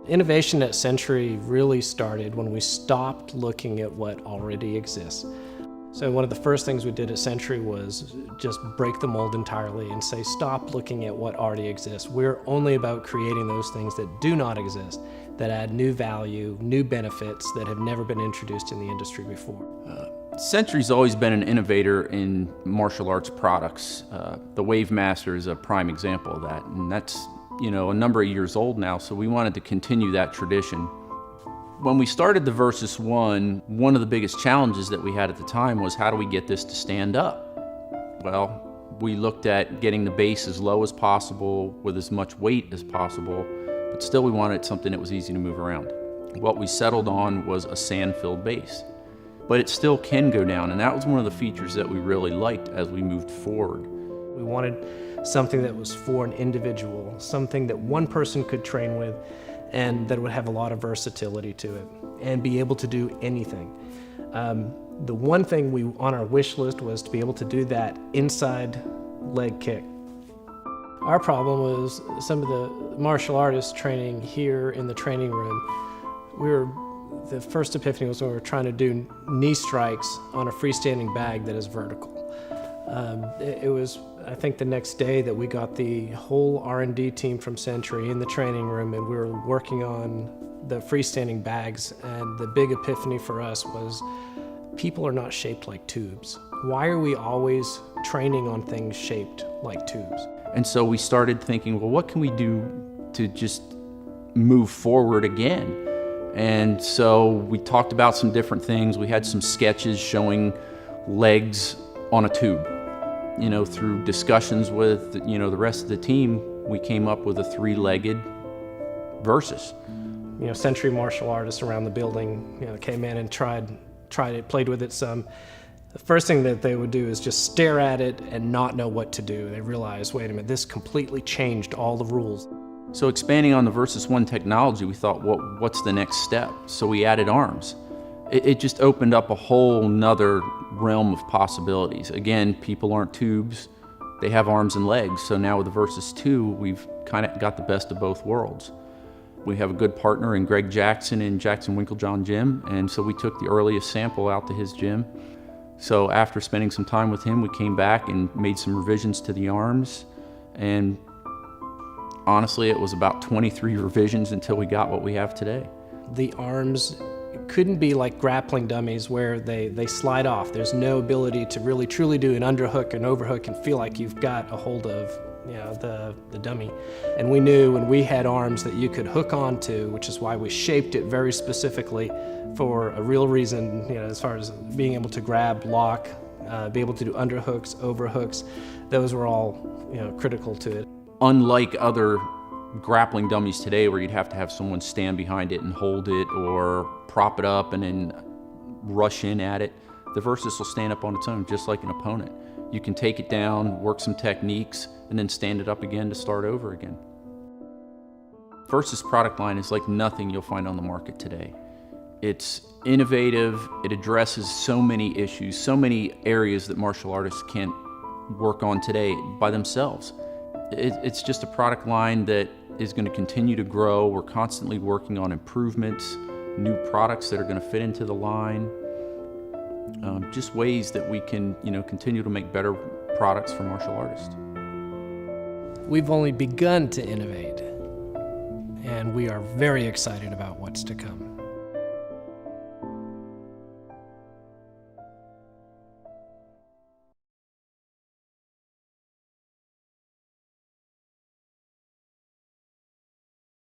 Innovation at Century really started when we stopped looking at what already exists. So one of the first things we did at Century was just break the mold entirely and say, stop looking at what already exists. We're only about creating those things that do not exist, that add new value, new benefits that have never been introduced in the industry before. Century's always been an innovator in martial arts products. The Wave Master is a prime example of that, and that's a number of years old now, so we wanted to continue that tradition. When we started the Versys 1, one of the biggest challenges that we had at the time was, how do we get this to stand up? Well, we looked at getting the base as low as possible with as much weight as possible, but still we wanted something that was easy to move around. What we settled on was a sand-filled base, but it still can go down, and that was one of the features that we really liked as we moved forward. We wanted something that was for an individual, something that one person could train with, and that would have a lot of versatility to it and be able to do anything. The one thing on our wish list was to be able to do that inside leg kick. Our problem was some of the martial artists training here in the training room. The first epiphany was when we were trying to do knee strikes on a freestanding bag that is vertical. It was, I think, the next day that we got the whole R&D team from Century in the training room, and we were working on the freestanding bags, and the big epiphany for us was people are not shaped like tubes. Why are we always training on things shaped like tubes? And so we started thinking, well, what can we do to just move forward again? And so we talked about some different things. We had some sketches showing legs on a tube. Through discussions with the rest of the team, we came up with a three-legged Versys. Century martial artists around the building, came in and tried it, played with it some. The first thing that they would do is just stare at it and not know what to do. They realized, wait a minute, this completely changed all the rules. So expanding on the Versys 1 technology, we thought, what's the next step? So we added arms. It just opened up a whole nother realm of possibilities. Again, people aren't tubes, they have arms and legs. So now with the Versys 2, we've kind of got the best of both worlds. We have a good partner in Greg Jackson in Jackson Winklejohn Gym, and so we took the earliest sample out to his gym. So after spending some time with him, we came back and made some revisions to the arms, and honestly, it was about 23 revisions until we got what we have today. The arms couldn't be like grappling dummies where they slide off. There's no ability to really truly do an underhook and overhook and feel like you've got a hold of the dummy. And we knew when we had arms that you could hook onto, which is why we shaped it very specifically for a real reason, as far as being able to grab, lock, be able to do underhooks, overhooks. Those were all critical to it. Unlike other grappling dummies today where you'd have to have someone stand behind it and hold it or prop it up and then rush in at it, the Versys will stand up on its own just like an opponent. You can take it down, work some techniques, and then stand it up again to start over again. Versys product line is like nothing you'll find on the market today. It's innovative, it addresses so many issues, so many areas that martial artists can't work on today by themselves. It's just a product line that is going to continue to grow. We're constantly working on improvements, new products that are going to fit into the line, just ways that we can continue to make better products for martial artists. We've only begun to innovate, and we are very excited about what's to come.